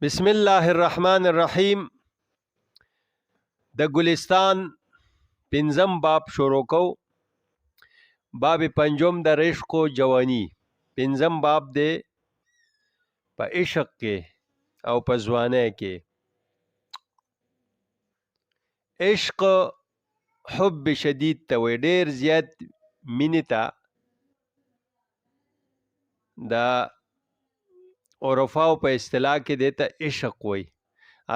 بسم الله الرحمن الرحیم. د ګلستان پنځم باب شروع کو. باب پنجم د عشق و جوانی. پنځم باب دی په عشق کې او په ځوانۍ کې. عشق حب شدید ته وی، ډیر زیات مینې ته د عرفاو په اصطلاح کې دیتا عشق وی.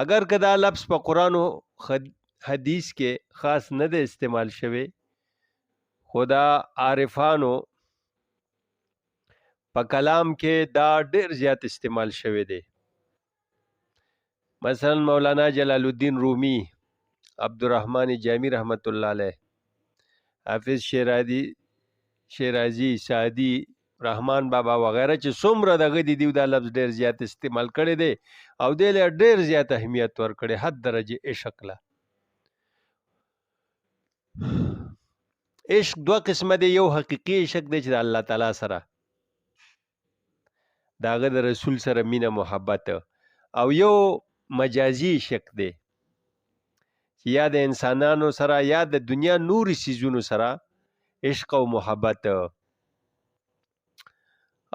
اگر که دا لفظ په قرآن و حدیث کې خاص نه دی استعمال شوی، خدا عارفانو په کلام کې دا ډیر زیات استعمال شوی دی. مثلا مولانا جلال الدین رومی، عبدالرحمن جامی رحمت الله علیه، حافظ شیرازی، سعدی، رحمان بابا وغیرہ چې څومره دغه دي دا لفظ ډیر زیات استعمال کړی دی او دی له ډیر زیات اهمیت ورکړی، حد درجه عشق له. عشق دوه قسمه دی، یو حقیقي عشق دی چې د الله تعالی سره د هغه د رسول سره مینه محبت، او یو مجازي عشق دی چې یا د انسانانو سره یا د دنیا نوري سیزونو سره عشق او محبت.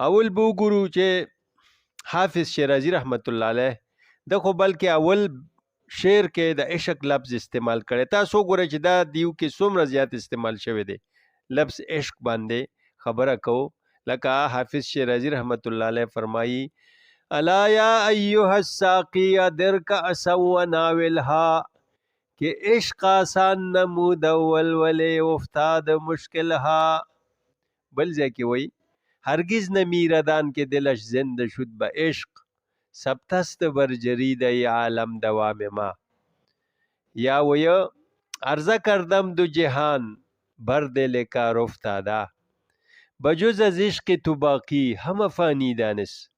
اول به وګورو چې حافظ شیرازی رحمت الله علیه د خو بلکې اول شعر کې د عشق لفظ استعمال کړي. تاسو وګورئ چې دا دیو کې څومره زیات استعمال شوی دی لفظ عشق باندې خبره کو. لکه حافظ شیرازی رحمت الله علیه فرمایي: الا یا ایها الساقی درک اسو ناولها، کہ عشق آسان نمود ولولے افتاد مشکلها. بل ځای کې وایي: هرگز نمیردان که دلش زنده شد به عشق، سبتست بر جرید ای عالم دوام ما. یا ویه: عرضه کردم دو جهان بر دل کار افتاده، بجز از عشق تو باقی همه فانی دانست.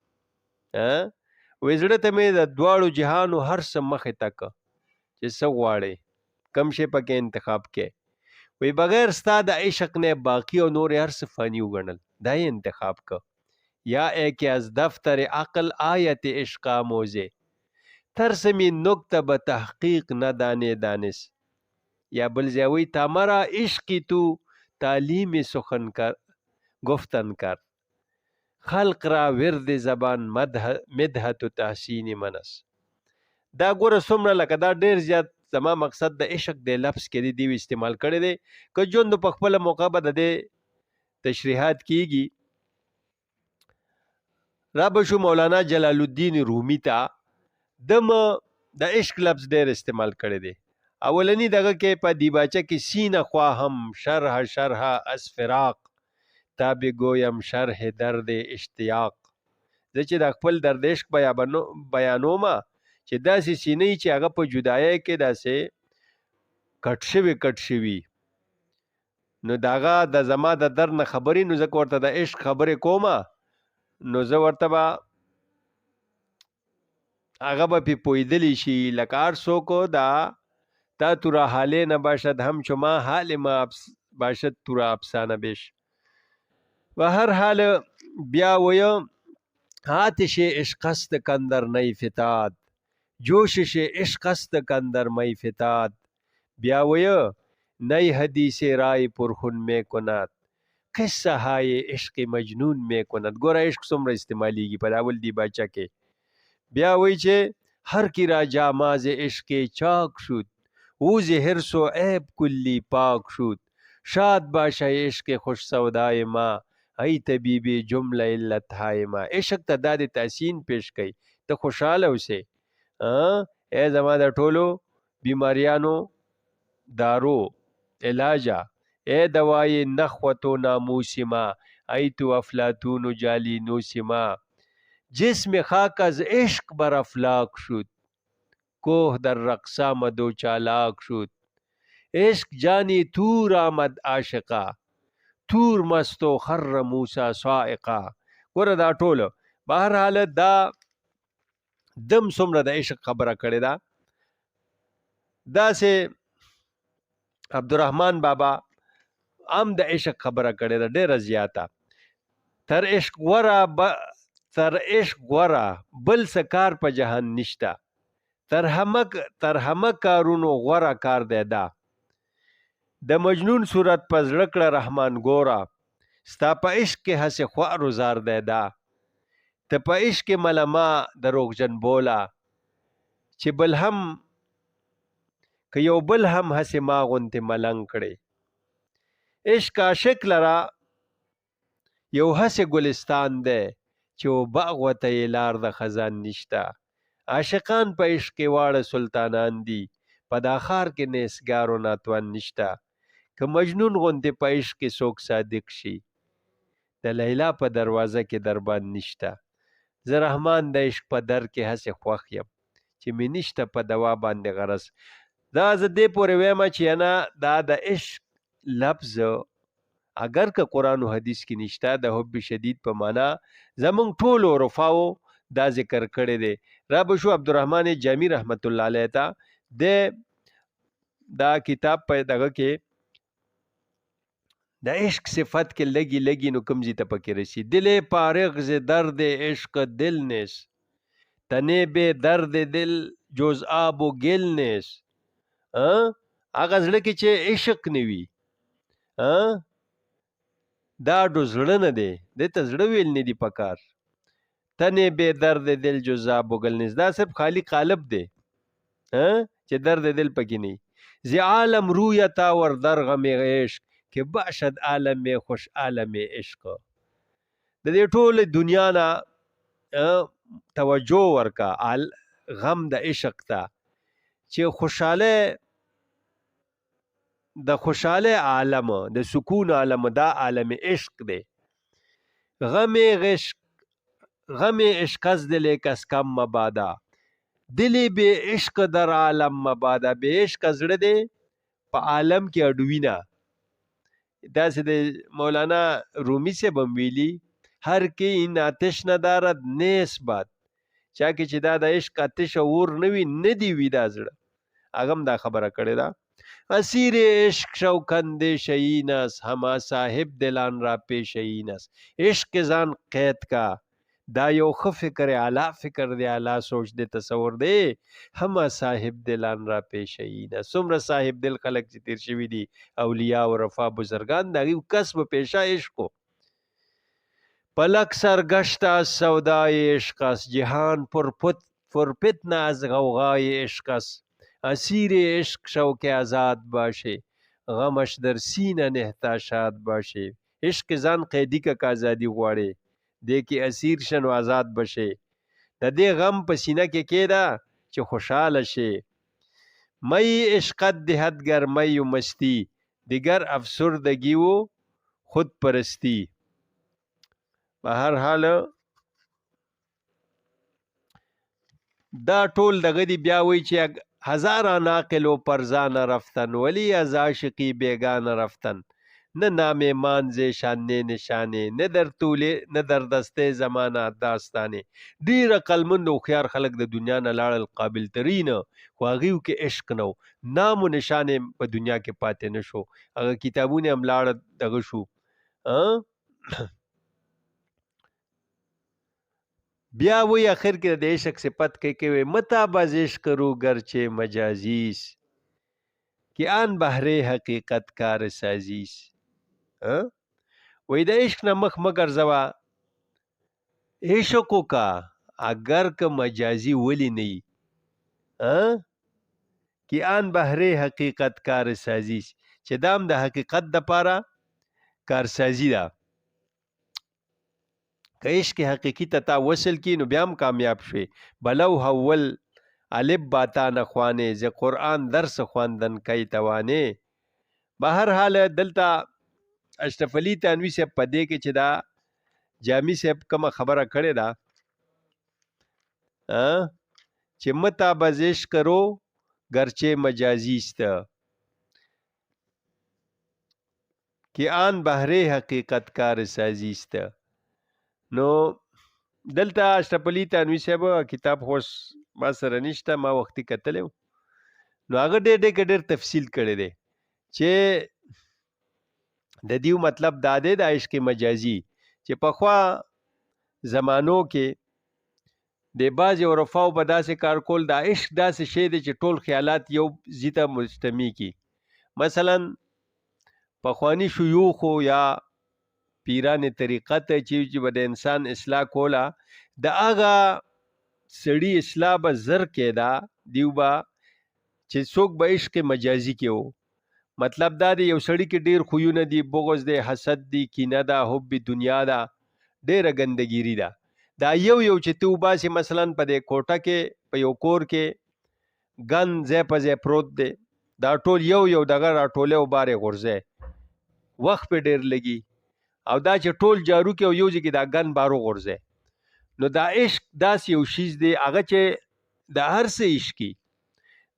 وی زړه ته مې د دواړو جهانو هر څه مخې ته که چې څه غواړې کم شی پکې انتخاب کې. وی بغیر ستا د عشق نه باقی او نور هر څه فانی وګڼل، دا یې انتخاب که. یا ای که از دفتر عقل آیت عشق آموزه، ترسمی نکته به تحقیق ندانه دانست. یا بل ځای وی: تا مرا عشقی تو تعلیم سخن کر گفتن کر، خلق را ورد زبان مدحت و تحسین منس. دا ګوره څومره لکه دا ډیر زیات زما مقصد د عشق د لفظ کې دی دیو استعمال کړی دی. که جون په خپل موقع به د دې تشریحات کیږي. را بشو مولانا جلال الدین رومی ته دم د عشق لفظ ډیر استعمال کړی دی. اولنی دغه کې په دیباچه کې سینه خواهم شرح شرح از فراق، تا بگویم شرح درد اشتیاق. زه چې د خپل درد عشق بیانوم چې داسې سینې چې هغه په جدایۍ کې داسې کټ شوي نو داغه د زما د درد نه خبرې، نو ځکه ورته د عشق خبرې کومه، نو زه ورته به هغه به پې پوهېدلی شي. لکه هر څوک دا تا تو را حاله نباشد همچو ما حال ما باشد تو را افسانه بیش. و هر حال بیا ویه: آتش عشق است کاندر نی فتاد، جوشش عشق است کاندر می فتاد. بیا ویه: نی حدیث رای پرخون می کند، قصه های عشق مجنون می کند. ګوره عشق څومره استعمالیږي په اول دی باچه کې. بیا وی چې هر کی را جاماز عشق چاک شد، او ز حرص و عیب کلی پاک شد. شاد باشه عشق خوش سودای ما، ای طبیب جمله علت های ما. عشق ته دا د تحسین پیش کوي، ته خوشحاله اوسې، ای زما د ټولو بیماریانو دارو علاجه، ای دوای نخوت و ناموس ما، ای تو افلاطون و جالینوس ما. جسم خاک از عشق بر افلاک شد، کوه در رقص آمد و چالاک شد. عشق جانی تور آمد عاشقا، تور مست و خر موسی صاعقا. ګوره دا ټوله به هر حالت دا دم څومره د عشق خبره کړې ده. داسې عبدالرحمن بابا هم د عشق خبره کړې ده ډېره زیاته. تر عشق غوره تر عشق غوره بل څه کار په جهان نشته. تر همه کارونو غوره کار دی دا. د مجنون صورت په زړه کړه رحمان ګوره، ستا په عشق کې هسې خوار و زار دی دا. ته په عشق کې ملما دروغجن بوله، چې بل هم که یو بل هم هسې ما غوندې ملنګ کړي. عشق عاشق لره یو هسې ګلستان دی، چې و باغ وته یې لار د خزان نشته. عاشقان په عشق کې واړه سلطانان دي، په دا ښار کې نیسګار و ناتوان نشته. که مجنون غوندې په عشق کې څوک صادق شي، د لیلا په دروازه کې دربان نشته. زه رحمان د عشق په در کې هسې خوښ یم، چې مې نشته په دوا باندې غرض. دا زه دې پورې ویم چې نه دا د عشق لفظ اگر که قرآن و حدیث کې نشته، د حب شدید په معنا زمونږ ټولو عرفاو دا ذکر کړی دی. را به شو عبدالرحمن جامی رحمت الله علیه ته د دا کتاب په دغه کې د عشق صفت کې لگی لگی نو کمزی ته پکې رسی. دل پارغ ز درد عشق دل نیس، تنه بے درد دل جز آب و گل نیس. هغه زړه کې چې عشق نه وي دا ډو زړه نه دی، دې ته زړه ویل نه دی پکار. تنه بے درد دل جز آب و گل نیس، دا صرف خالی قالب دی چې درد دل پکې نه. زی عالم رویتا ور در غم عشق، که باشد عالم خوش عالم عشق. د دې ټول دنیا نه توجه ورکا غم د عشق ته، چې خوشاله د خوشاله عالم د سکون عالم دا عالم عشق دی. غم عشق از دل کس کم مبادا، دل بے عشق در عالم مبادا. بے عشق زړه دی په عالم کې اډوینه. داسې د مولانا رومی سے بمویلی هر کې این آتش ندارد نیس باد. چا کې چې دا د عشق آتش اور نه وي نه دی وي دا زړه. هغه هم دا خبره کړې ده. اسیر عشق شوکند شیینس، هما صاحب دلان را پیشینس. عشق ځان قید کا دا یو ښه فکر اعلی فکر دی، اعلی سوچ دی، تصور دی. هما صاحب دلان را پیشینس. څومره صاحب دل خلک چې تیر شوي دي اولیاء او رفا بزرگان، د هغوی کسب پیشه عشق و. پلک سرگشت از سودای عشق است، جهان پرفتن از غوغای عشق است. اسیر عشق شو که آزاد باشه، غمش در سینه نهتا شاد باشه. عشق ځان قیدی که آزادی غواړي، دې کې اسیر شنو آزاد بشه. د دې غم په سینه کې کېده چې خوشحاله شي. می عشقت دهد گر می و مستی، دیگر افسردگی و خود پرستی. به هر حال دا ټول دغه دی. بیا وی چې هزاران عاقل و پرزانه رفتن، ولی از عاشقی بیگانه رفتن. نه نام منزشان نه نشانه، نه در دسته زمانه داستانه. ډیر عقلمند او خيار خلک د دنیا نه لاړل قابل ترین، خو هغیو کې عشق نو، نام و نشانه په دنیا کې پاتې نشو. هغه کتابونه هم لاړ دغه شو. بیا وی آخر کې د عشق صفت کوي متا باز عشق رو گرچه مجازیس، که آن بهره حقیقت کار سازیس. وی د عشق نه مخ مگر زوا عشقو کا اگر که مجازی ولی نی، که آن بهره حقیقت کار سازیس، چې دام د حقیقت د پاره کارسازی ده. که عشق حقیقی ته وصل کی نو بیا هم کامیاب شوی. بلو حول الف باتا نخوانه، ز قرآن درس خواندن کای توانه. به هر حال دلته اشرف علي تنوی صاحب په دې کې چې دا جامی صاحب کومه خبره کړې ده چې متا بزش کرو گرچه مجازی است، که آن بهره حقیقت کار سازی است. نو دلته اشرف علي تنوی صاحب کتاب خوش ما سره نشته، ما وختي کتلی نو هغه ډېر تفصیل کړی دی چې د دیو مطلب دا دی د عشق مجازي، چې پخوا زمانو کې د بعضې عرفاو به داسې کار کول، دا عشق داسې شی دی چې ټول خیالات یو ځای ته مجتمع کی. مثلا پخوانی شیوخو یا پیران طریقت چې به د انسان اصلاح کوله، د هغه سړي اصلاح به زر کېدا، دیو به چې څوک به عشق مجازي کې وو. مطلب دا دی یو سړي کې ډیر خویونه دي، بغض دی، حسد دی، کینه ده، حب دنیا ده، ډیره ګندګیری ده. دا یو یو چې تو باسي، مثلا په دې کوټه کې په یو کور کې ګن ځای په ځای پروت دی، دا ټول یو یو دغه راټولی او بارې غورځی، وخت په ډیر لګي. او دا چې ټول جارو کې او یو ځای کې دا ګن بارو غورځی. نو دا عشق داسې یو شیز دی هغه چې د هر څه عشقي.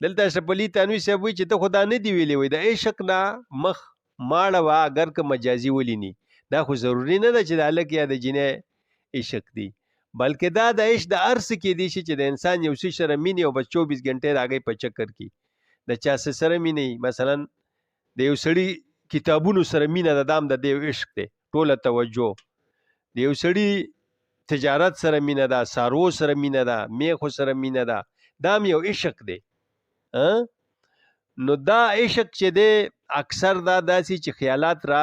دلته اشرف علي تنوي صاحب وایي چې ته خدا نه دی ویلی، وایي د عشق نه مخ ماړه وه اگر که مجازي ولینی. دا خو ضروري نه ده چې د هلک یا د جنۍ عشق دی، بلکې دا د عشق د هر څه کېدی شي چې د انسان یو څه سره مینې او بس 24 ګنټې د هغې په چکر کې د چا څه سره مینې. مثلا د یو سړي کتابونو سره مینه ده، دا هم د دې عشق دی، ټوله توجه. د یو سړي تجارت سره مینه ده، څاروو سره مینه ده، میخو سره مینه ده، دا هم یو عشق دی. نو دا عشق چې دی اکثر دا داسې چې خیالات را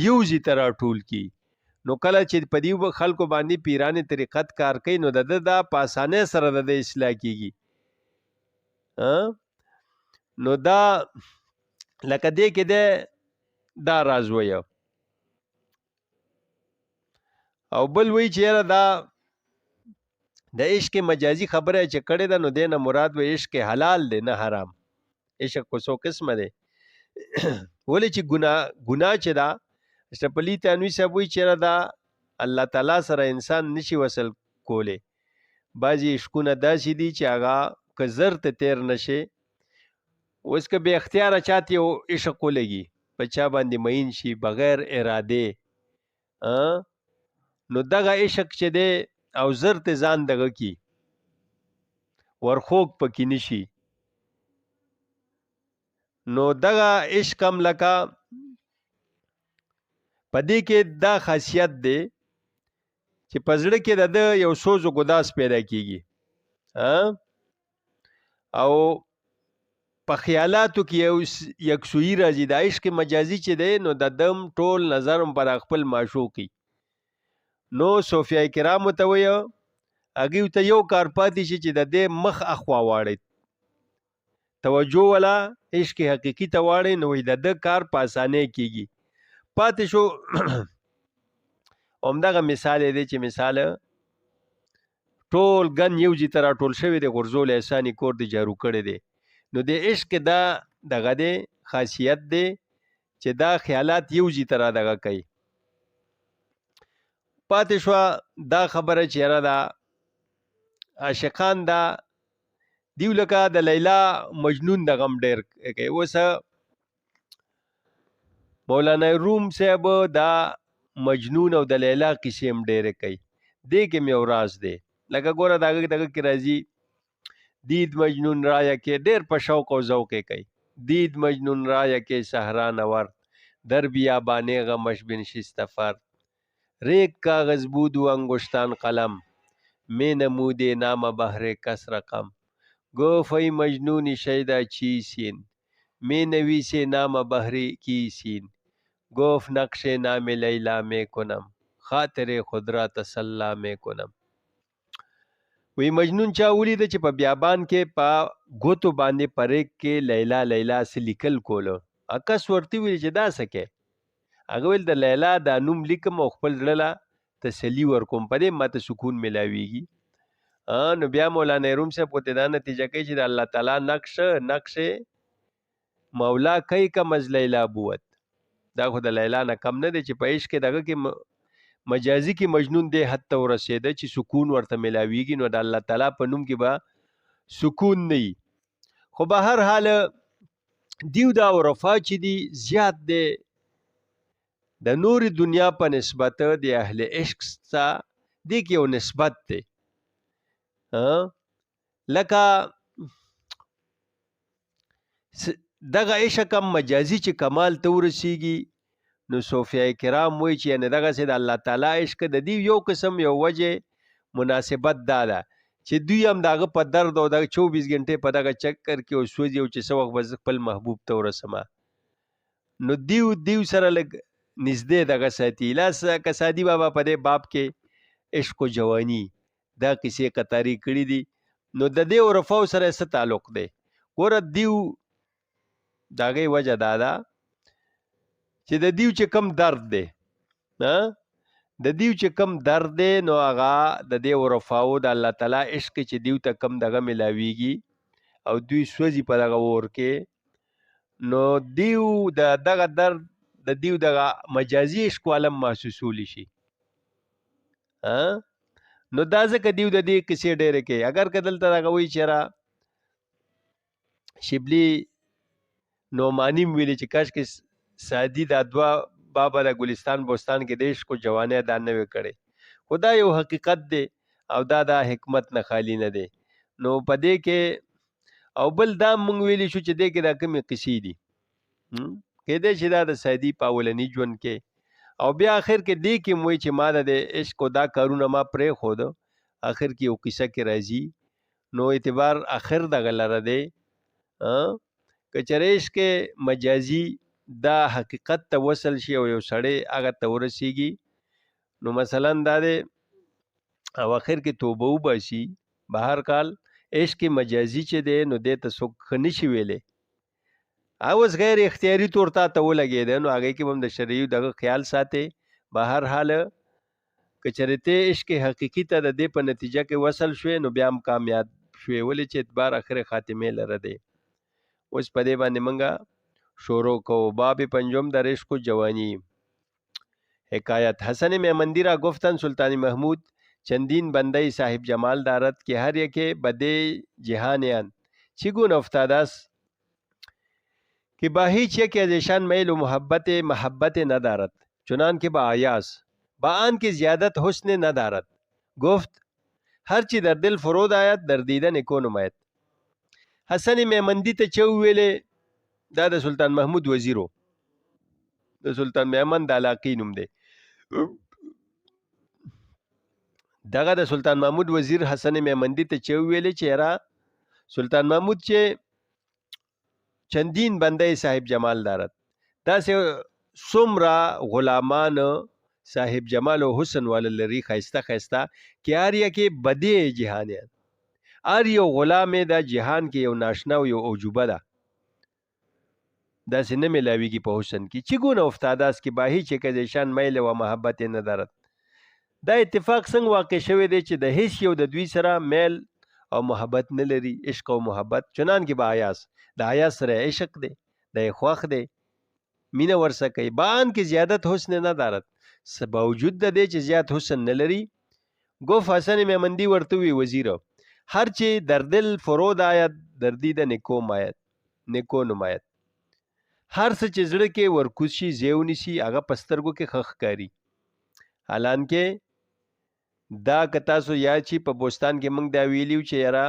یو ځای ته راټول کی. نو کله چې په دې خلکو باندې پیرانې طریقت کار کوي، نو د ده دا په اسانۍ سره د اصلاح کیږي. نو دا لکه دې کې دی دا راز وایه. او بل وایي چې یاره دا د عشق مجازي خبره چې کړې ده، نو دی نه مراد و عشق حلال دی نه حرام. عشق کو څو قسمه دی. ولې چې ګناه چې دا اشرف علي تنوي صاحب وایي چې دا الله تعالی سره انسان نشي وصل کولی. بعضې عشقونه داسې دي چې هغه که زر ته تیر نشي، اوس که بې اختیاره چاته یو عشق ولګي، په چا باندې مین شي بغیر ارادې، نو دغه عشق چې دی او زر ته ځان دغه کی ورخوږ پکې نشي. نو دغه عشق هم لکه په دې کې دا خاصیت دی چې په زړه کې د ده یو سوز و ګداس پیدا کیږي، او په خیالاتو کې یو یکسویي راځي. د عشق مجازي چې دی نو د دم ټول نظر هم پر خپل معشوقي. نو صوفیای کرامو ته وایه هغې ته یو کار پاتې شي چې د دې مخ اخوا واړی، توجه ولا عشق حقیقي ته واړی، نو د ده کار په اسانۍ کیږي. پاتې شو همدغه مثال دی چې مثال ټول ګن یو ځای ته راټول شوی دی، غورځولی اساني کور دی جارو کړی دی. نو د عشق دا دغه دی خاصیت دی چې دا خیالات یو ځای ته را دغه کوي. پاتې شوه دا خبره چې یاره دا عاشقان دا دیو لکه د لیلا مجنون دغه هم ډېر کوي. اوس مولانا روم صاحب دا مجنون او د لیلا کیسې هم ډېرې کوي. دې کې مې یو راز دی، لکه ګوره دغه کې راځي دید مجنون رایه کې، ډېر په شوق او ذوق یې کوي. دید مجنون رایه کې صحرا نورد، در بیابانه غمش بنشست فرد، ریگ کاغذ بود و انگشتان قلم، می نمود نام بهر کس رقم، گفت ای مجنون شیدا چیسین، می نویس نام بهر کیسین، گفت نقش نام لیلا می کنم، خاطر خود را تسلا می کنم. وی مجنون چا ولیده چې په بیابان کې په ګوتو باندې پریک کې لیلا لیلا څه لیکل کولو. کس ورته ویل چې دا څه کې؟ هغه ویل د لیلا دا نوم لیکم او خپل زړه له تسلي ورکوم، په دې ماته سکون ملاویږي. نو بیا مولانا روم صاحب ورته دا نتیجه کوي چې د الله تعالی نقش مولا کوي کم از لیلا بوت. دا خو د لیلا نه کم نه دی چې په عشق کې دغه کې مجازي کې مجنون دی حد ته ورسېده چې سکون ورته ملاویږي. نو د الله تعالی په نوم کې به سکون نه وي. خو به هر حال دیو دا عرفا چې دي زیات دی د نور دنیا په نسبت د اهل عشق څخه دې کې یو نسبت دی. لکه دغه عشق هم مجازي چې کمال ته ورسیږي، نو صوفیای کرام وایي چې یعنې دغسې د الله تعالی عشق د دې یو قسم یو وجه مناسبت دا ده چې دوی هم د هغه په درد او دغه 24 غنټې په دغه چکر کې او سوځي او چې څه وخت به زه خپل محبوب ته ورسمه نو دیو سره لږ نږدې دغه ساتي. لاس کسادي بابا په دې باب کې عشق و جوانی دا کیسې قطاري کړي دي. نو د دې او رفاو سره څه تعلق دی؟ ګوره دیو د هغې وجه دا ده چې د دیو چې کم درد دی د دیو چې کم درد دی نو هغه د دې او رفاو د الله تعالی عشق چې دیو ته کم دغه ملاویږي او دوی سوځي په دغه اور کې نو دیو دغه درد د دیو دغه مجازي عشق عالم محسوسولی شي. نو دا ځکه دیو د دې کیسې ډېرې کوي. اگر که دلته دغه وایي چې را شبلی نعماني م ویلي چې کاشکې سعدي دا دوه بابا د ګلستان بوستان کې د عشق و جوانی دا نه وی کړی خو دا یو حقیقت دی او دا حکمت نه خالی نه دی. نو په دې کې او بل دا مونږ ویلی شو چې دې کې دا کومې قصې دي کېدای شي دا د سعدي په اولني ژوند کې او بیا آخر کې دې کې موي چې ما د عشق و دا کارونه ما پرېښود آخر کې یو قصه کې راځي نو اعتبار آخر دغه لره دی که چېرې عشق مجازي دا حقیقت ته وصل شي او یو سړی هغه ته ورسیږي نو مثلا دا دی او آخر کې توبه وباسي بهر کال عشق مجازي چې دی نو دې ته څوک ښه نشي ویلی اوس غیر اختیاري طور ته ولګېده نو هغې کې به هم د شرعي دغه خیال ساتي. بهر حال که چېرې ته عشق حقیقي ته د دې په نتیجه کې وصل شوې نو بیا هم کامیاب شوې ولې چې اعتبار آخر خاتمې لره دی. اوس په دې باندې منګه شروع کوو. باب پنجم در عشق و جوانی. حکایت حسن میمندی را گفتن سلطان محمود چندین بنده صاحب جمال دارد که هر یکی بده جهانیان چگونه افتاده است که با هیچ یکی از ایشان میل و محبت ندارد چنان که با آیاس با آن که زیادت حسن ندارد. گفت هرچی در دل فرود آید در دیدن نکو نماید. حسن میمندی ته چو ویلې دا د سلطان محمود وزیرو د سلطان میمن د علاقې نوم دی دغه د سلطان محمود وزیر حسن میمندی ته چو ویلې چې را سلطان محمود چې چندین بنده صاحب جمال دارد داسې څومره غلامان صاحب جمال او حسن والا لري خیسته خیسته کې هر یکې بدې جهانیان هر یو غلام دا جهان کې یو ناشنا او یو عجوبه ده داسې نه ملاویږي په حسن کې چگونه افتاده است که با هیچ یک از ایشان میل و محبت ندارد. دا اتفاق څنګه واقع شوی دی چې د هیڅ یو د دوی سره میل او محبت نه لري عشق او محبت چنان کې با آیاس د آیاس سره عشق دی د خوښ دی مینه ورسره کوي بان کې زیادت حسن ندارد باوجود د دې چې زیات حسن نه لري. گفت حسن میمندی ورته وی وزیر هر چې در دل فرود آید در دیده نکو نماید هر څه چې زړه کې ورکوز شي زیو نیسي هغه په سترګو کې ښه ښکاري. حالانکه دا که تاسو یاد شي په بوستان کې موږ دا ویلیو چې یاره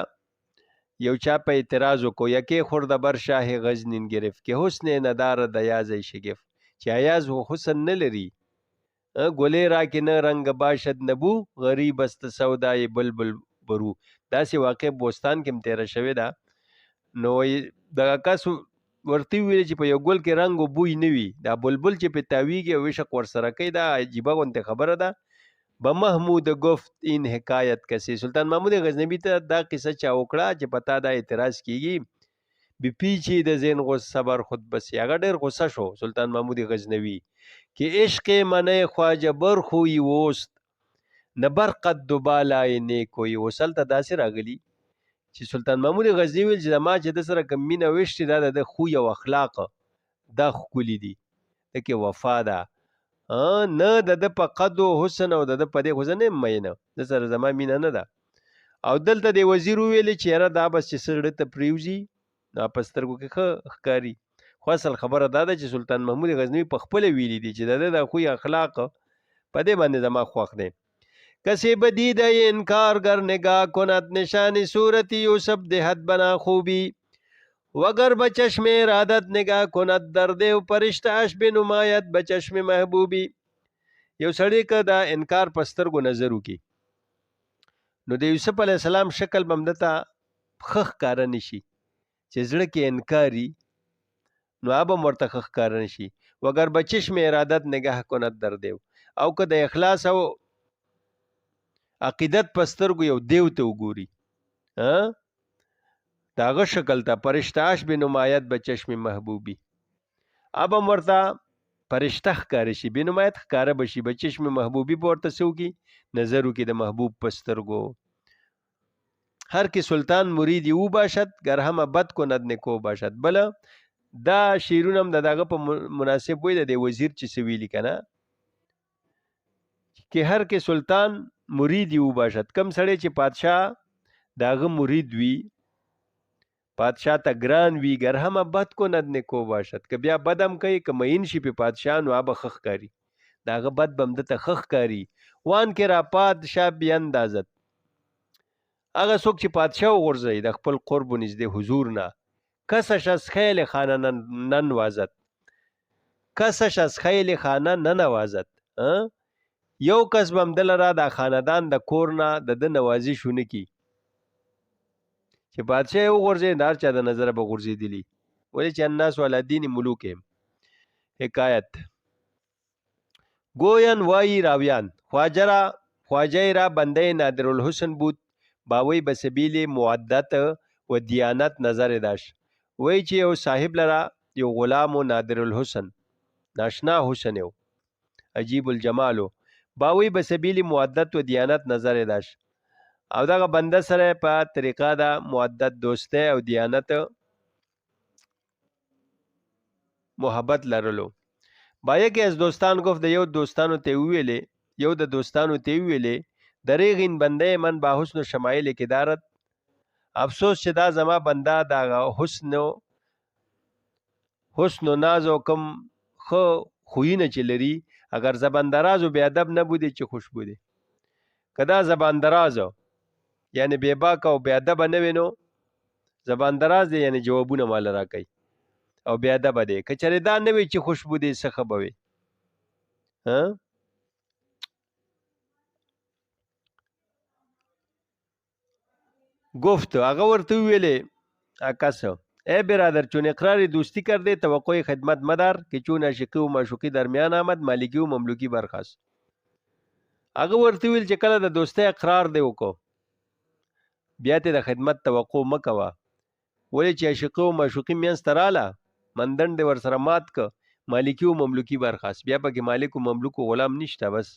یو چا په اعتراض وکړو یکې خورده بر شاه غزنین گرفت که حسن نداره د یازی شگفت چې ایاز حسن نه لري گلې را کې نه رنگ باشد نبو غریب است سودای بلبل برو. داسې واقع بوستان کې هم تیره شوې ده نو دغه کس ورته ویل چې په یو ګل کې رنگ او بوی نه وي دا بلبل چې په تاویږي او عشق ورسره کوي دا عجیبه غونته خبره ده. به محمود گفت این حکایت کسی سلطان محمود غزنوی ته دا قصه چا وکړه چې پتا دا اعتراض کیږي بی پیچی د زین غصه بر خود بسی هغه ډېر غصه شو سلطان محمود غزنوی که عشق منه خواجه برخوی وست نه بر قد و بالای نیکوی وصل ته داسې راغلی چې سلطان محمود غزنوی ویل چې ما چې د سره کوم مینه وشتې دا د خوی او اخلاق دا ښکلي دي دکې وفا ده نه د په قد او حسن او د په دې حسن نه مینه د سره زما مینه نه ده. او دلته د وزیر ویلې چې یاره دا بس چې سړی ته پریوزي دا په سترګو کې ښه ښکاري خو اصل خبره دا ده چې سلطان محمود غزنوی په خپله ویلي دي چې د خوی اخلاق په دې باندې زما خوښ دی. کسی بدید انکار گر نگاه کند نشانی صورتی یوسف دهد بنا خوبی وگر به چشم ارادت نگاه کند در دیو پرشتهاش بنماید به چشم محبوبی. یو سړی که دا انکار په سترګو نظر وکړي نو د یوسف علیه السلام شکل به همدته ښه ښکاره نه شي. چې زړه کې انکاري نو هغه به ورته ښه ښکاره نه شي. وگر به چشم ارادت نگاه کند در دیو، او که د اخلاص او عقیدت په سترګو یو دیو ته وګوري د هغه شکل ته پرشتهاش بنماید به چشم محبوبي، اب هم ورته پرشته ښکاره شي، بنماید ښکاره به شي، به چشم محبوبي به ورته څه وکړي نظر وکړي د محبوب په سترګو. هر که سلطان مریدی او باشد گر همه بد کند نکو باشد. بله دا شعرونه هم د دغه په مناسب وی د وزیر چې څه ویلي که نه که هر که سلطان مریدی او باشد، کم سړی چې پادشاه د هغه مرید وي، پادشاه ته ګران وي، گر همه بد کند نکو باشد، که بیا بد هم کوي که مین شي په پادشاه نو هغه به ښه ښکاري، د هغه بد به همدته ښه ښکاري. وان که را پادشاه بیندازد، هغه څوک چې پادشاه وغورځوي د خپل قرب و نږدې حضور نه، کسش از خیل خانه ننوازد، کسش از خیل خانه ننوازد، یو کس به همده لره دا خاندان د کور نه د ده نوازش ونه کي چې پادشاه یې وغورځوي د هر چا د نظره به غورځېدلي، ولې چې الناس علی دین ملوکهم. حکایت گوین وایی راویان خواجه را بنده نادرالحسن بود، باوی به سبیل مودت و دیانت نظر داشت. وی چې یو صاحب لره یو غلام و نادرالحسن، ناشنا حسن یو عجیب الجمالو، باوی به سبیل مودت و دیانت نظر داشت، او دغه بنده سره په طریقه د مودت دوسته او دیانت محبت لرلو. با یکی از دوستان گفت، یو دوستانو ته ویلې، یو د دوستانو ته ویلې دریغ این بنده من با حسن و شمایل که دارد، افسوس چې دا زما بنده د حسن و ناز او کم خو خوینه چې لري، اگر زبان دراز و بی ادب نه بودی چې خوش بودی. که دا زبان دراز یعنی بے باک او بی ادب نه وینو، زبان دراز دی یعنی جوابونه مال راکوي او بی ادب دی، که چېرې دا نه وي چې خوشبو دی څه به وي. گفت هغه ورته ویلې کس اے برادر چون اقرار دوستی کر دے توقع خدمت مدار که چون عاشقی و معشوقی درمیان آمد مالکی و مملوکی برخاست. هغه ورته ویل چې کله د دوستۍ اقرار دی وکړو بیا ته د خدمت توقع مه کوه، ولې چې عاشقي و معشوقي منځ ته راله مندن دې ورسره مات که مالکی و مملوکی برخاست، بیا پکې مالک و مملوک و غلام نشته. بس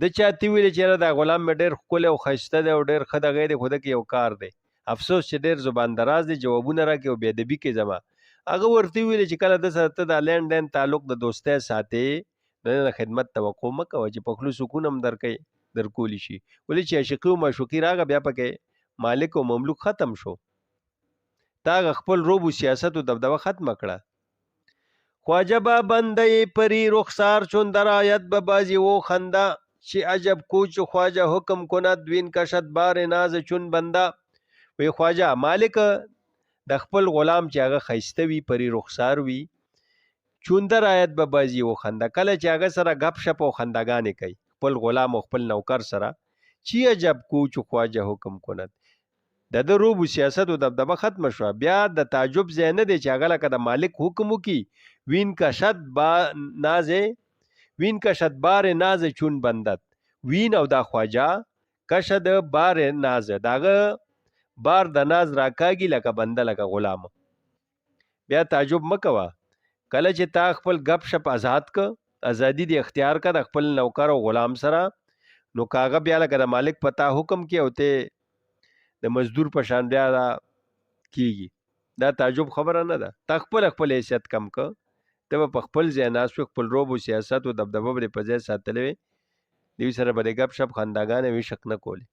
د چاته ویل چې دا غلام مې ډېر ښکلی او ښایسته دی او ډېر ښه دغی دی، خو دکې یو کار دی، افسوس چې ډېر زبان دراز دی، جوابونه راکوي او بې ادبي کوي زما. هغه ورته ویل چې کله د سره ته د لین دین تعلق د دوستۍ ساتې د خدمت توقع مه کوه چې په خولو سکون هم درکولی شي، ولې چې عاشقي و معشوقي راغه بیا پکې مالک او مملوک ختم شو، تا خپل روب و سیاست و دبدبه ختمه کړه. خواجه با بنده پری رخسار چون درآید به بازی و خنده، چی عجب کوچ خواجه حکم کند وین کشد بار ناز چون بنده. وی خواجه مالک د خپل غلام چې هغه ښایسته وي پری رخسار وي، چون درآید به بازی و خنده، کله چې هغه سره گپ شپ او خندګانې کوي خپل غلام او خپل نوکر سره، چی عجب کوچ خواجه حکم کند، د ده روب و سیاست و دبدبه ختمه شوه، بیا د تعجب ځای نه دی چې هغه لکه د مالک حکم وکړي وین کشد بار ناز چون بندد، وین او دا خواجه کشد بار ناز داغه بار د ناز راکاږي لکه بنده لکه غلام. بیا تعجب مکوه کله چې تا خپل گپ شپ آزاد که ازادي دی اختیار که د خپل نوکر او غلام سره، نو کاغه بیا لکه د مالک پتا حکم کې او ته د مزدور په شان بیا کیږي، دا تعجب خبره نه ده. تا خپل حیثیت کم که ته په خپل ځای ناست وې، خپل روب و سیاست و دبدبه به په ځای ساتلی وې، دوی سره به د ګپ شپ خنداګانې وي شک نه کولی.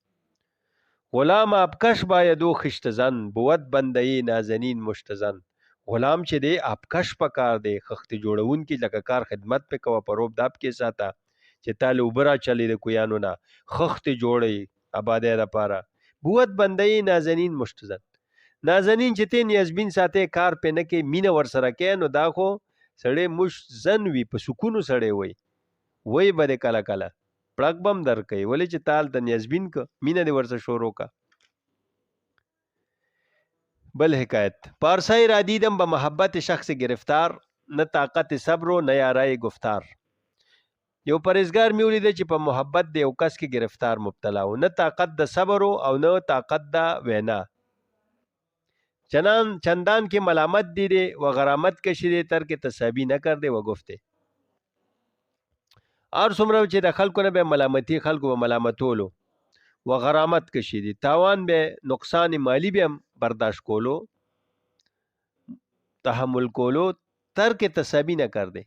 غلام آبکش باید و خشت زن بود بنده نازنین مشتزن، غلام چې دی آبکش په کار دی، خښتې جوړونکي لکه کار خدمت پې کوه، په روب داب کې ساته چې تا له اوبه راچلې د کویانو نه، خښتې جوړئ آبادۍ دپاره، بود بنده نازنین مشتزن، نازنین چې ته نیازبین ساتې کار پې نه کې مینه ورسره کې نو دا خو سړی موش زن وي په سکونو سړی وی به دې کله کله پړک بم در کوي ولې چې تال ته نیازبین که مینه دې ورسره شروع کا. بل حکایت پارسای را دیدم به محبت شخص گرفتار نه طاقت صبر و نه یارای گفتار. یو پرهیزګار مې ولیده چې په محبت د یو کس کې گرفتار مبتلا و نه طاقت د صبر او نه طاقت د وینا. چندان کې ملامت دیده و غرامت کشیده تر کې تسابی نه کرده و گفته. اور څومره چې د خلکو نه به ملامتي خلکو به ملامتولو و غرامت کشیدی تاوان به نقصان مالی به هم برداشت کولو تحمل کولو تر کې تسابی نه کرده.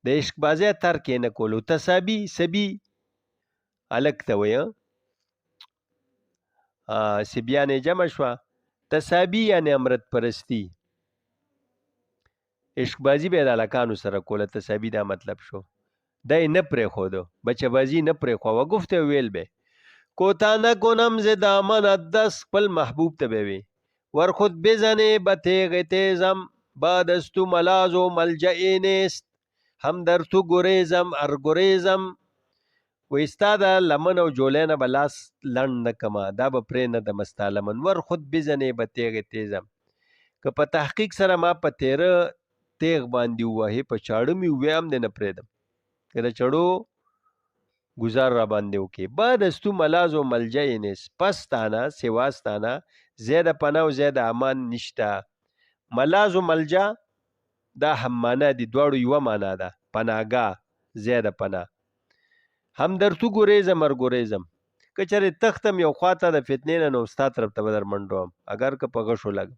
د عشق بازی تر کې نه کولو تسابی سبی الک ته وی سبیان جمع شوا تسابی یعنی امرت پرستی عشق بازی به د الکانو سره کوله تسابی دا مطلب شو. دای نه پرې خودو بچه بازی نه پرې خو و گفته ویل به کوتا نکنم ز دامن دست خپل محبوب ته به وی ور خود بزنه به تیغ تیزم بعد از تو ملاذ و ملجأ نیست هم در تو گریزم ار گریزم و استاد لمن او جولینه بلاس لند نکما دا به پرې نه د مستا لمن ور خود بزنه به تیغ تیزم که په تحقیق سره ما په تیره تیغ باندې وهې په چاړه مې وې هم دې نه پرېږدم که د چړو گزار را باندې وکړي. بعد از تو ملاذ و ملجأ نیست پستانه سواستانه زید پناه و زید امان نشته. ملاذ و ملجأ دا هم معنا دي دواړو یوه معنا ده پناهګاه زید پناه. هم در تو ګریزم ار ګریزم که چېرې تختم یو خواته د فتنې نه نو ستا طرف ته به در منډه وم اگر که په غشو لګ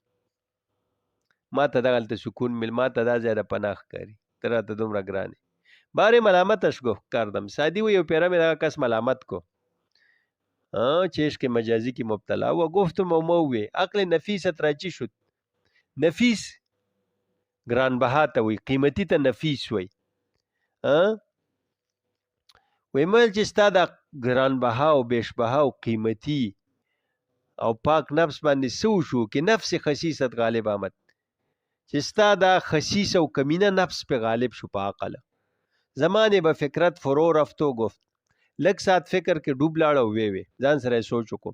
ما ته دغلته سکون مل ما ته دا زیاده پناه ښکاري ته راته دومره ګرانې بارے ملامتش کردم. سادی و یو پیره می دغه کس ملامت کو چې عشق مجازی کی مبتلا و گفتم و مووی عقل نفیست را چی شد. نفیس گرانبها ته وی قیمتی ته نفیس وی وی مل چې ستا د گرانبها او بیشبها او قیمتی او پاک نفس باندې سو شو کې نفس خسیست غالب آمد چې ستا د خسیس او کمینه نفس په غالب شو په عقل. زمانه به فکرت فرو رفتو گفت لک ساعت فکر کې ډوب لاړه وی ځان سره سوچ وکړو.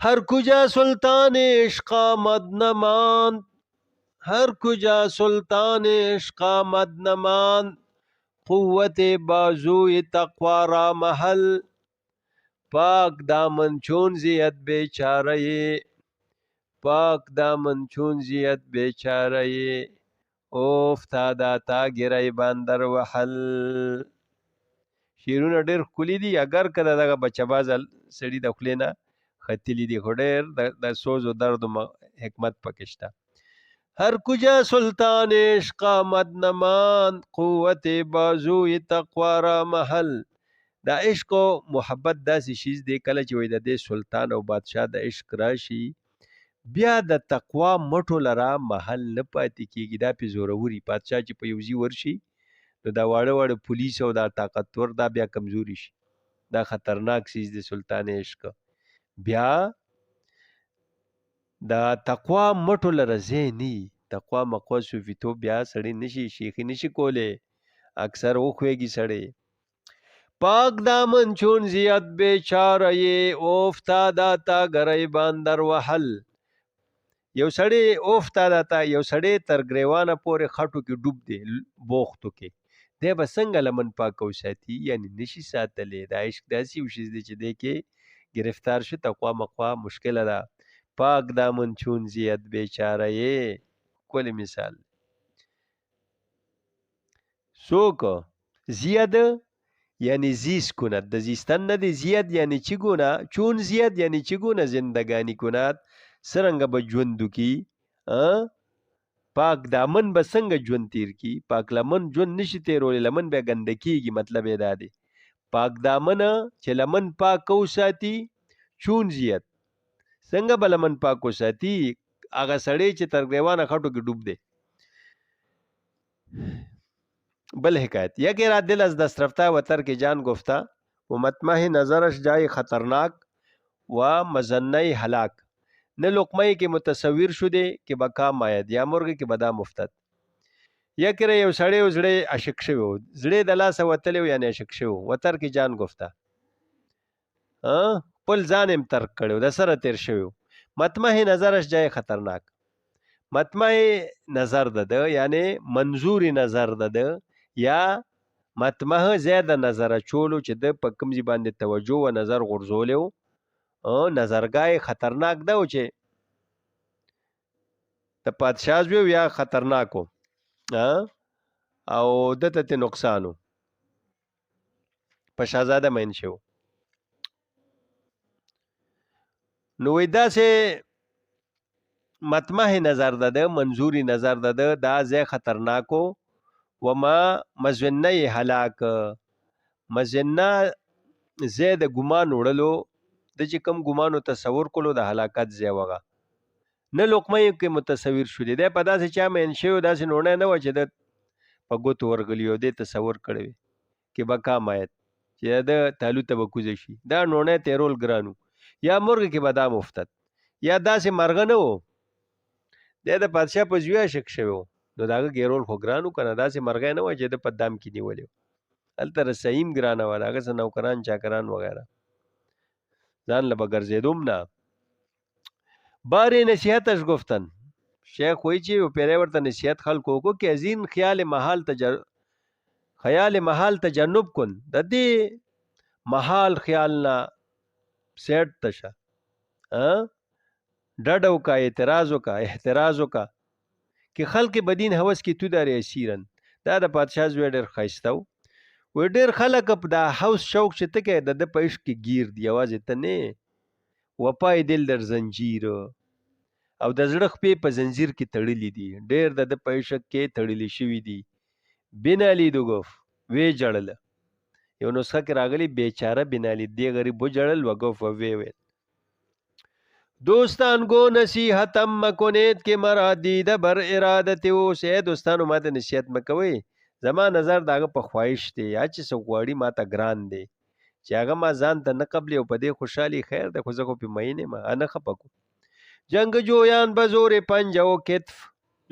هر کجا سلطان عشق آمد نمان هر کجا سلطان عشق آمد نمان قوت بازوی تقوا را محل پاک دامن چون زیت بیچاره پاک دامن چون زیت بیچاره افتاده تا گرای باندر وحل. شیرونه ډېر ښکلي دي اگر که دغه بچه بازه سړي د خولې نه ختلي دي خو ډېر د سوز و درد و حکمت پکې شته. هر کجا سلطان عشق آمد نمان قوت بازوی تقوا را محل. دا عشق و محبت داسې شیز دی کله چې وایي د دې سلطان او بادشاه د عشق راشي بیا د تقوا مټو لره محل نه پاتې کېږي. دا پې زوروري بادشاه چې په یو ځای ورشي نو دا واړه واړه پولیس او دا طاقتور دا بیا کمزوري شي. دا خطرناک چیز دی سلطان عشق. بیا دا تقوا مټو لره ځای نه تقوا مقوا صوفیتوب بیا سړی نشي شیخي نشي کولی اکثر وخویږي سړی. پاک دامن چون زیاد بیچاره افتاده تا گرای باندر وحل. یو سړی افتاده تا یو سړی تر ګریوانه پورې خټو کې ډوب دی بوختو کې دی به څنګه لمن پاک او ساتي یعنی نشي ساتلی. دا عشق داسې یو شیز دی چې دی کې گرفتار شي تقوا مقوا مشکله ده. پاک دامن چون زیاد بیچاره کل مثال سوک زیاد یعنی زیست کند د زیستن نه دی زیاد یعنی چگونه چون زیاد یعنی چگونه زندگانی کند سرنګ به ژوند کی پاک دامن به څنګه ژوند تیر کی پاک لمن ژوند نشي تیرولی لمن به ګندکیږي مطلب یې دا دی پاک دامن چې لمن پاک او ساتي چون زیاد څنګه به لمن پاک او ساتي هغه سړی چې تر ګریوانه خټو کې ډوب دی. بل حکایت یکی را دل از دست رفته و ترک جان گفته و مطمح نظرش جای خطرناک و مظنه هلاک نه لقمه کې متصور شو دی که بکا ماید یا مرغ کې بدا مفتد یا کړه یو سړی زړه عاشق شوی و زړه د لاسه وتلی یعنی عاشق شوی وتر کې جان گفته پل ځان هم ترک کړو د سره تیر شوی مطمح نظرش جای خطرناک مطمح نظر ده یعنی منظور نظر ده یا مطمح زیاده نظر چولو چې د په کوم ځای باندې توجه و نظر غرزولیو نظرګای خطرناک ده چې د پادشاه زوی یا خطرناکو او دته ته نقصانو په شاهزاده مین شو نو داسې مطمح نظر ده منظوری نظر ده دا زی خطرناکو وما مزنه هلاک مزنه زی د ګمان وړلو د چې کم ګمانو تصور کولو د هلاکت زی وغه نه لقمه کې متصور شو دی په داسې چا مین شو داسې نوړه نه و چې د په ګوتو ورغلیو دی تصور کړی کې بکا مایت چې د تالو ته بکوزه شي دا نوړه تیرول ګرانو یا مرغ کې بدا مفتد یا داسې مرغه نه وو د پادشاه په زویا شک شوی نو داغه ګیرول خو ګرانو کنه داسې مرغه نه و چې د په دام کې نیولې الته رسایم ګرانه و داغه سره نوکران چاکران وغیرہ ځان له بغرزیدوم نه باری نصیحتش گفتن شیخ وی چې پیری ورته نصیحت خلکو کو کې ازین خیال محال تجنب کن د دې محال خیال نه سیټ تشه ډډو کا احتراز کا کې خلک بدین هوس کې تو داري اسیرن دا د پادشاه زوی ډېر خایستو و ډېر خلک په دا هوس شوق چې ته کې د پېښ کې گیر دی आवाज ته نه وپای دل در زنجیر او د زړه خپې په زنجیر کې تړلې دي ډېر د پېښ کې تړلې شوی دي بنالی دوغف وی جړل یو نسخه کې راغلی بیچاره بنالی دی غریب جړل وغف وی وی دوستان گو نصیحتم مکنید که مرا دیده بر ارادت او سه دوستانو ماته نصیحت مکوي زما نظر داغه په خواهش دی یا چې سو غواړي ماته ګران دی چې هغه ما ځان ته نه قبل او په دې خوشحالي خیر ده خو زه خو په مینه ما نه خپکو جنگ جویان بزور پنجه و کتف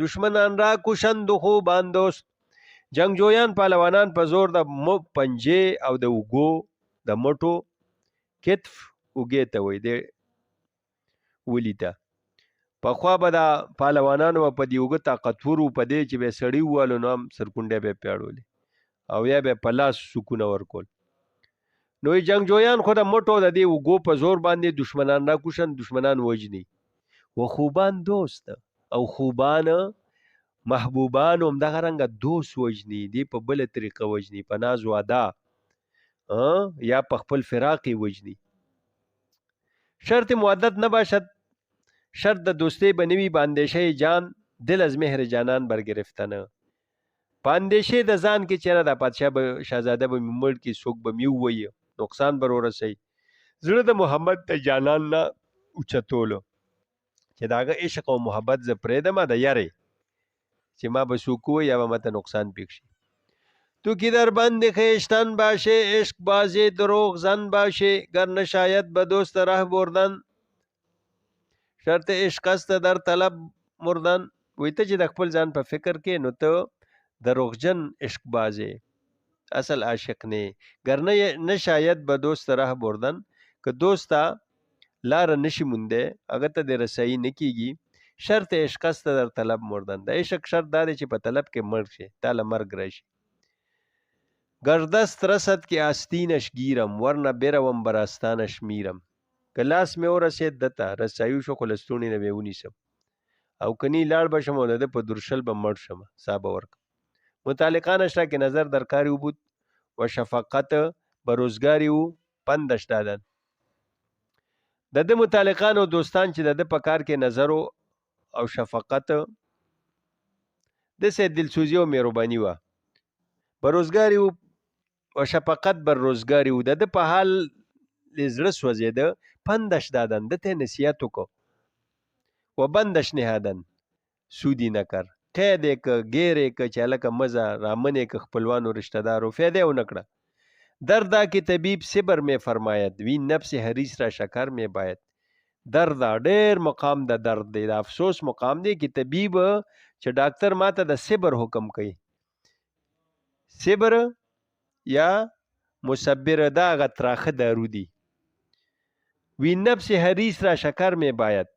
دشمنان را کشند و خوبان دوست جنگ جویان پهلوانان په زور د پنجه او د وګو د مټو کتف وګې ته وای دی ولیده په خوا به د پهلوانانو په دی وګ طاقتورو په دی چې به سړی والو نو سرکونډه به پیاړولې او یا به پلاس سکونه ورکول نو جنگ جویان خو د مټو د دی وګو په زور باندې دشمنان را کوشن دشمنان وجني و خوبان دوست او خوبان محبوبان هم دغه رنګه دوست وجني دی په بل طریقه وجني په ناز وادا یا په خپل فراقي وجني شرط مودت نباشد شرط د دوستی بنوی باندیشه جان دل از مهر جانان برگرفتنه پاندیشه د ځان کې چیرې د پادشاه به شاهزاده به مړ کې سوق به میو وي نقصان بر ورسي زړه د محمد ته جانان نه اوچتولو چې داغه عشق او محبت ز پرېدمه د یاري چې ما به سوکو یا به مته نقصان پیښ شي تو کی در بند خیشتن باشه عشق بازی دروغ زن باشه گر نشاید به دوست راه بردن شرط عشق است در طلب مردن وی ته چې د خپل ځان په فکر کې نو ته دروغجن عشق بازی اصل عاشق نه گر نه شاید به دوست راه بردن که دوستا لار نشي مونده هغه ته د رسایي نکېږي شرط عشق است در طلب مردن د عشق شرط دا دی چې په طلب کې مړ شي تعالی مرګ راشي گردست رسد که آستینش گیرم ورنه بروم براستانش میرم کلاس مې ورسید دته رسایو شو خو لستونې نه به ونیسم او کنی لاړ بشم او د په درشل به مړ شم صاحب ورک متعلقان اشرا کې نظر درکاری وبود و شفقت بروزګاری وو پندش دادن د متعلقان او دوستان چې د په کار کې نظر او شفقت د سه دلسوزي او مهرباني و بروزګاری او شفقت بر روزګاری و د په حال لزړه سوځیده پندش دادن د ته نصیحت وکړو و بندش نهادن سودی نکر قید یک غیر یک چالک مزه رامن یک خپلوانو رشتہ دارو فایده و نکړه دردا کی طبیب صبر میں فرماید وی نفس حریص را شکر میں باید درد ډېر مقام د درد دی، د افسوس مقام دی کې طبیب چې ډاکټر ماته د صبر حکم کوي. صبر یا مصبر دا هغه تراخه دارو دی. وی نفس حریص را شکر می باید،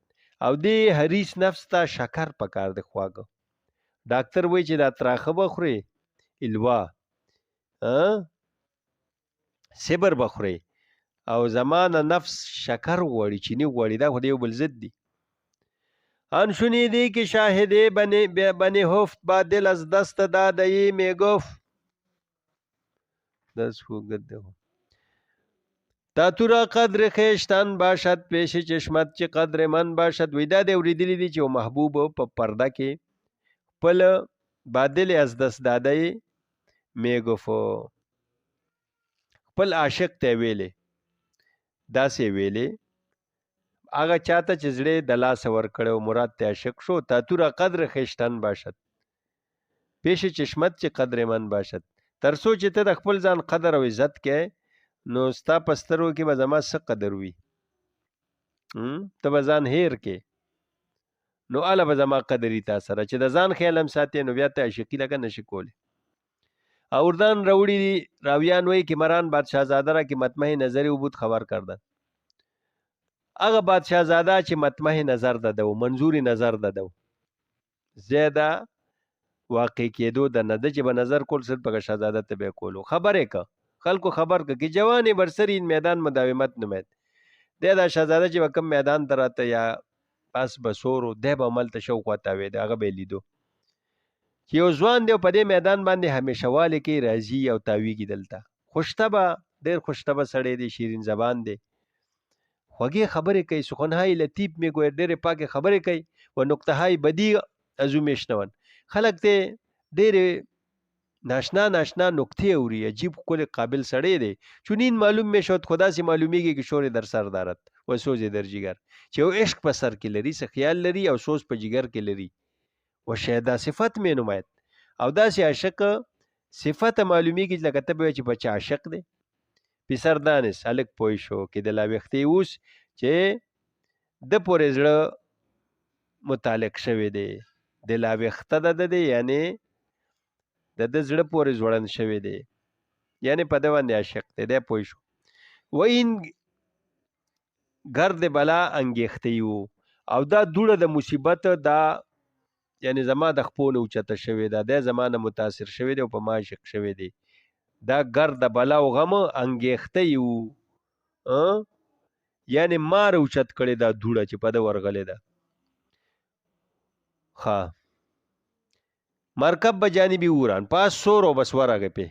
او دې حریص نفس ته شکر پکار دی خواږه. ډاکټر وایي چې دا تراخه بخوري الوا صبر بخوري، او زمانه نفس شکر غواړي چینی غواړي، دا خو د یو بل ضد دي. آن شنیدی که شاهده بنی هفت با دل از دست داده می گفت. دست خوگد ده تا تو را قدر خیشتن باشد پیش چشمت چه قدر من باشد. وی دا دی اوریدلی دی چې محبوب په پرده کې خپل بادل از دست داده می گفت، خپل عاشق ته ویلې داسې ویلې هغه چاته چې زړه د لاسه ورکړی او مراد ته عاشق شو. تا تو را قدر خیشتن باشد پیش چشمت چې قدر من باشد. تر څو چې ته د خپل ځان قدر او عزت کې، نو ستا په سترګو کې به زما څه قدر وي؟ ته به ځان هیر کې، نو اله به زما قدر وي تا سره. چې د ځان خیال هم ساتې، نو بیا ته عاشقي لکه نشي کولی. اردان روڑی راویان وی که مران بادشاہ زاده را که مطمح نظری و بود خبر کردن. اگه بادشاہ زاده چې مطمح نظر دده و منظور نظر دده و زیاده واقع کېدو د نده چې به نظر کول صرف پکه شاهزاده ته به کولو. خبرې که خلکو خبر که که جوانی برسری این میدان مداومت نمید دی دا شاهزاده چې به کم میدان ته راته یا پاس بسورو دی به عمل ته شوق وتاوی دی هغه به لیدو چې یو ځوان دی په دې میدان باندې همیشه والی کې راځي او تاویږي. دلته خوشطبه ډېر خوشطبه سړی دی، شیرین زبان دی، خوږې خبرې کوي، سخنهای لطیف میگوید، ډېرې پاکې خبرې کوي و نکتههای بدی از او میشنون. خلک ته ډېرې ناشنا ناشنا نکتې اوري، عجیب کل قابل سړی دی. چونین معلوم میشد خدا سي معلومیږي که شور در سر دارد و سوز در جگر، چې یو عشق په سر کې لري، څه خیال لري او سوز په جگر کې لري و شاید دا صفت می نماید. او داسې عاشق صفت معلومیږي لکه ته به چې بچه عاشق دی. پسر دانس هلک پوه شو کې د لا وختې اوس چې د پورې زړه متعلق شوی دی، د لا وخته ده دی، یعنی د زړه پورې ځوړند شوی دی، یعنی په ده باندې عاشق دی. دی پوه شو. و این گرد بلا انگیخته و او دا دوړه د مصیبت دا یعنی زما د خپو نه اوچته شوی دا دی، زما نه متاثر شوی دی او په ما عاشق شوی دی. دا گرد بلا او غم انگیخته و یعنی مار اوچت کړی دا دوړه چې په ده ورغلی ده. ښه مرکب به جانبی اوران پاس سور و بس ورغه پی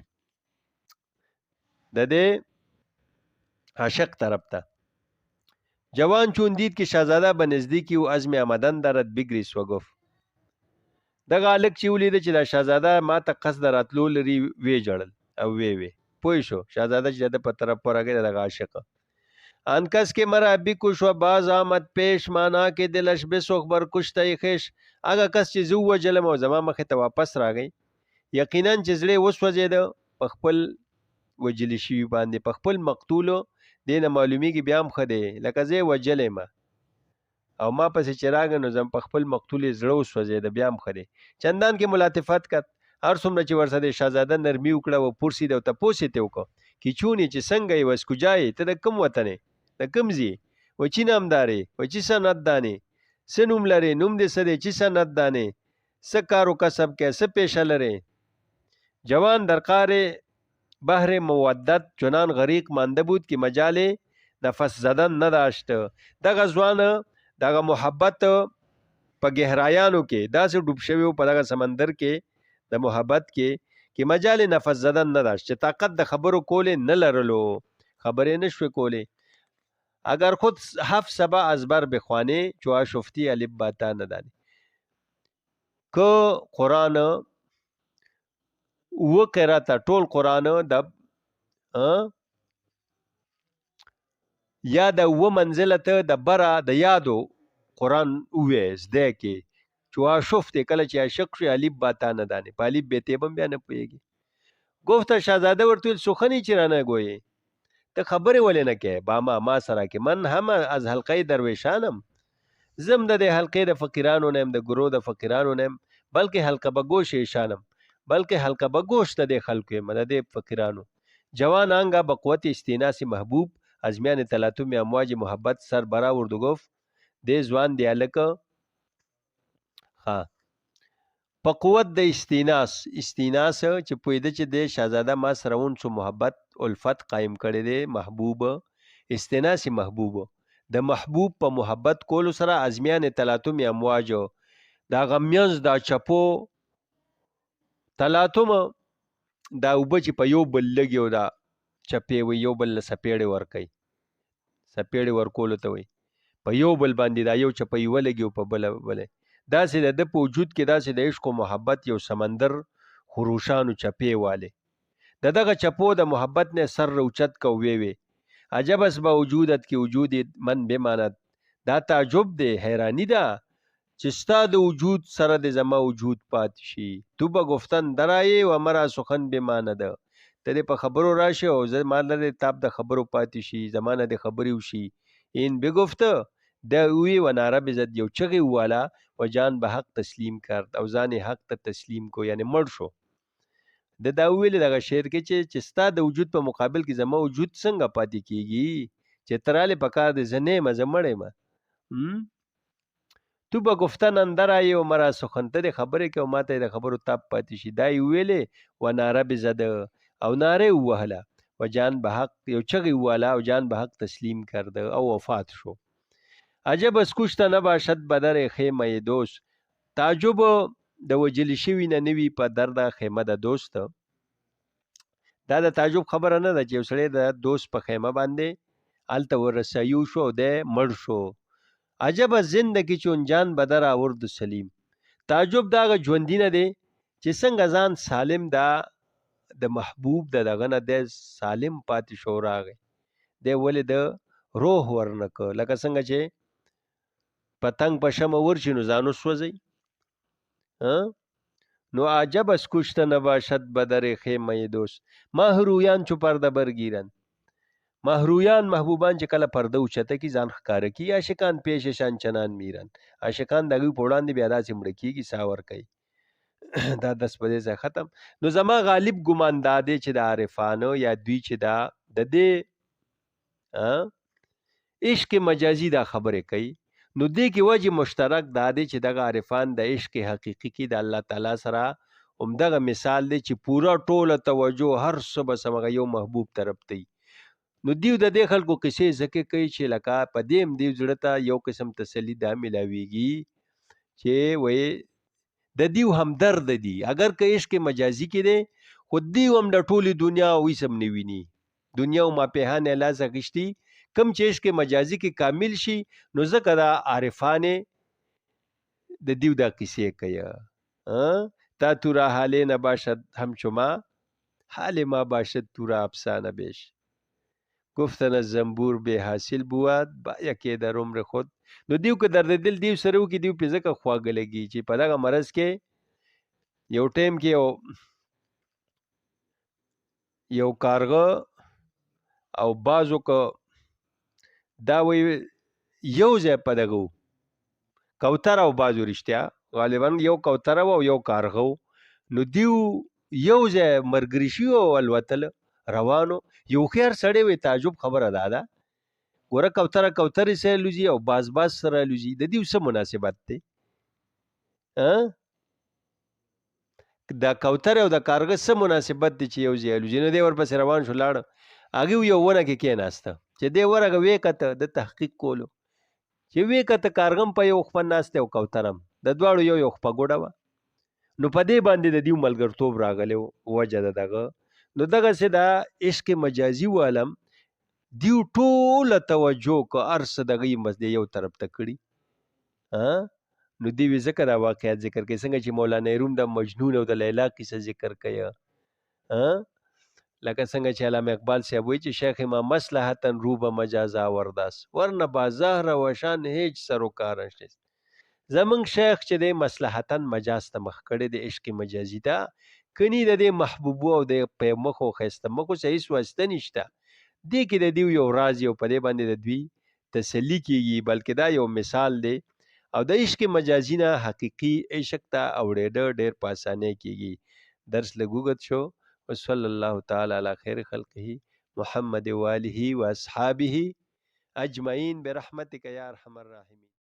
د دې عاشق طرف ته. جوان چون دید که شاهزاده به نزدیکی او عزم آمدن دارد بگریست و گفت. دغه هلک چې ولیده چې دا شاهزاده ما ته قصد راتلو لري وی جړل او وی پوه شو شاهزاده چې د په طرف ورغی دغه عاشق. آن کس که مرا بکش و باز آمد پیش مانا که دلش بسوخ بر کشته خیش. هغه کس چې زه ووجلم او زما مخې ته واپس راغی، یقینا چې زړه یې وسوځېده په خپل وجلي شوي باندې، په خپل مقتولو دې نه معلومیږي بیا هم ښه دی لکه زه یې وجلی یم او ما پسې چې راغی نو زم په خپل مقتول یې زړه وسوځېده بیا هم ښه دی. چندان کې ملاطفت کړ، هر څومره چې ورسره د شاهزاده نرمي وکړه و پرسید او تپوس یې ترې وکړه که چونې چې څنګه یې وس کجا یې، ته د کوم وطن یې، د کوم ځای و چی نامدار یې و چی صنعت دانې، څه نوم لرې، نوم دې څه دی، چی صنعت دانې، څه کار و کسب کې، څه پیشه لرې. جوان در قعر بحر مودت چنان غریق مانده بود که مجال نفس زدن نداشت. دغه ځوان دغه محبت په گهرایانو کې داسې ډوب شوی و په دغه سمندر کې د محبت کې چې مجال نفس زدن نداشت، چې طاقت د خبرو کولې نه لرلو، خبرې نشوې کولې. اگر خود 7 سبا از بر بخوانه چو آشفتی الف باتا ندانی. که قرآن و قراته ټول قرآن د یا د و منزلته د بره د یادو قرآن اویز دی کې چو آشفت کله چې عاشق شي الف باتا ندانی، په الف بیتې بم بیا نه پوهېږي. گفته شاهزاده ورته ویل سخنی چرا نگویی، ته خبرې ولې نه کوې باما ما سره کې من هم از حلقه درویشانم زم د دې حلقې د فقیرانو نه یم د ګروه د فقیرانو نه یم بلکې حلقه بګوش ایشانم بلکې حلقه بگوش د دې خلکو یم د دې فقیرانو جوان آنگا بقوت استیناس محبوب از میان تلاطم امواج محبت سر برآورد و گفت دې ځوان دی هلکه ها په قوت د استیناس چې پوهېده چې د شهزاده ما سره اونس و محبت الفت قایم کړی دی محبوب استیناس محبوب د محبوب په محبت کولو سره از میان تلاطم امواج دا غمیانز دا چپو تلاطم دا اوبه چې په یو بل لګي او دا چپې وي یو بل له سپېړې ورکوي سپېړې ورکولو ته وایي په یو بل باندې دا یو چپه یې ولګي او په بله داسې د ده په وجود کې داسې د عشق و محبت یو سمندر خروشانو چپې والے د دغه چپو د محبت نه سر روچت کو وی عجب اس با وجودت کی وجود من بماند دا تعجب دی حیرانی دا چې ستا د وجود سره د زما وجود پات شي تو به گفتن درایې و مرا سخن بماند ته دې په خبرو راشي او زه ما لرې تاب د خبرو پاتې شي زمانه د خبرې وشي این بگفته دا وی و ناره بزد یو چغې والا و جان به حق تسلیم کرد او ځان حق ته تسلیم کو یعنی مړ شو د دا ویل دغه شعر کې چې ستا د وجود په مقابل کې زما وجود څنګه پاتې کیږي چې تراله پکار دې زنه مزه مړې ما تو به گفتن اندر آیې او مرا سخن ته د خبرې کې او ماته د خبرو تاب پاتې شي دا ویلې و ناره بزد او ناره وهله و جان به حق یو چغې والا او جان به حق تسلیم کرد او وفات شو عجب از کشته نباشد بدر خیمه دوست تعجب د وجل شوی نه نوي په درد خیمه د دوست دا د تعجب خبره نه ده چې یو سړی د دوست په خیمه باندې هلته ورسایو شو او دی مړ شو عجب از زندگی چون جان بدر آورد سلیم تعجب دا هغه ژوندي نه دی چې څنګه ځان سالم دا د محبوب د دغه نه دی سالم پاتې شو راغی دی ولې د روح ورنکه لکه څنګه چې پتنګ په شمه ورشي نو ځان وسوځي نو عجب از کشته نباشد بدر خیمه دوست ماهرویان چو پرده برگیرن ماهرویان محبوبان چې کله پرده اوچته کی ځان ښکاره کی عاشقان پیششان چنان میرن عاشقان دغه په وړاندې بیا داسې مړه کیږي ساور کوي دا دس په دې ځای ختم نو زما غالب ګمان دا دی چې د عارفانو یا دوی چې دا د دې عشق مجازي دا خبرې کوي نو دې کې وجه مشترک دا دی چې دغه عارفان د عشق حقیقي کې د الله تعالی سره همدغه مثال دی چې پورا ټوله توجه هر څه به سمغه یو محبوب طرف ته نو دیو د دې خلکو کیسې ځکه کوي چې لکه په دې دیو زړه ته یو قسم تسلی دا ملاویږي چې وې د دیو همدرد دي اگر که عشق مجازي کې دی خو دیو هم د ټولې دنیا وې سم نه ویني دنیا او ماپیهان الله زغشتي کم چې عشق مجازي کې کامل شي نو ځکه دا عارفانه د دیو دا کیسې کوي تا تو را حاله نباشد همچو ما حال ما باشد تو را افسانه بیش گفتن از زنبور به حاصل بود با یکی در عمر خود نو دیو که درد دل دیو سره وکي دیو په ځکه خواږه لګي چې په دغه مرض کې یو ټیم کې یو کارغه او بازو که دا وی یو ځای په دغه کوتره او بازو رښتیا غالبا یو کوتره او یو کارغه نو دیو یو ځای مرګري شي او الوتل روانو یو خیر سړی وي تعجب خبره ده ګوره کوتره سره لوزي او باز سره لوزي د دیو څه مناسبت دی دا کوتره او د کارغه څه مناسبت دی چې یو ځای لوزي نو دی ورپسې روان شو لاړ هغه یو ونه کې کېناسته چې دی ورغه وې کته د تحقیق کولو چې وې کته کارغم په یو خپل ناسته او کوترم د دواړو یو خپل ګوډه و نو په دې باندې د دیو ملګرتوب راغلی وجه دغه نو دغه سه دا عشق مجازي والم دیو ټوله توجه کو ارس دغه مسدې یو طرف ته کړي نو دی ځکه دا واقعیت ذکر کوي څنګه چې مولانا روم د مجنون او د لیلا کیسه ذکر کوي لکه څنګه چې علامه اقبال صاحب وایي چې شیخ ما مصلحتن روبه مجازا ورداس ورنه بازار وشان هیڅ سروکار نشته زمنګ شیخ چې د مصلحتن مجاز ته مخ کړي د عشق مجازي ته کني د محبوب او د په مخو خسته مخو صحیح واسطه نشته دې کې د دیو یو راز یو په دې باندې د دوی تسلی کیږي، بلکې دا یو مثال دی او د عشق مجازي نه حقیقي عشق ته اوړېده ډېر په اسانۍ کیږي. درس لږ اوږد شو. وصلی الله تعالی علی خیر خلقه محمد و آله و اصحابه اجمعین برحمتک یا ارحم الراحمین.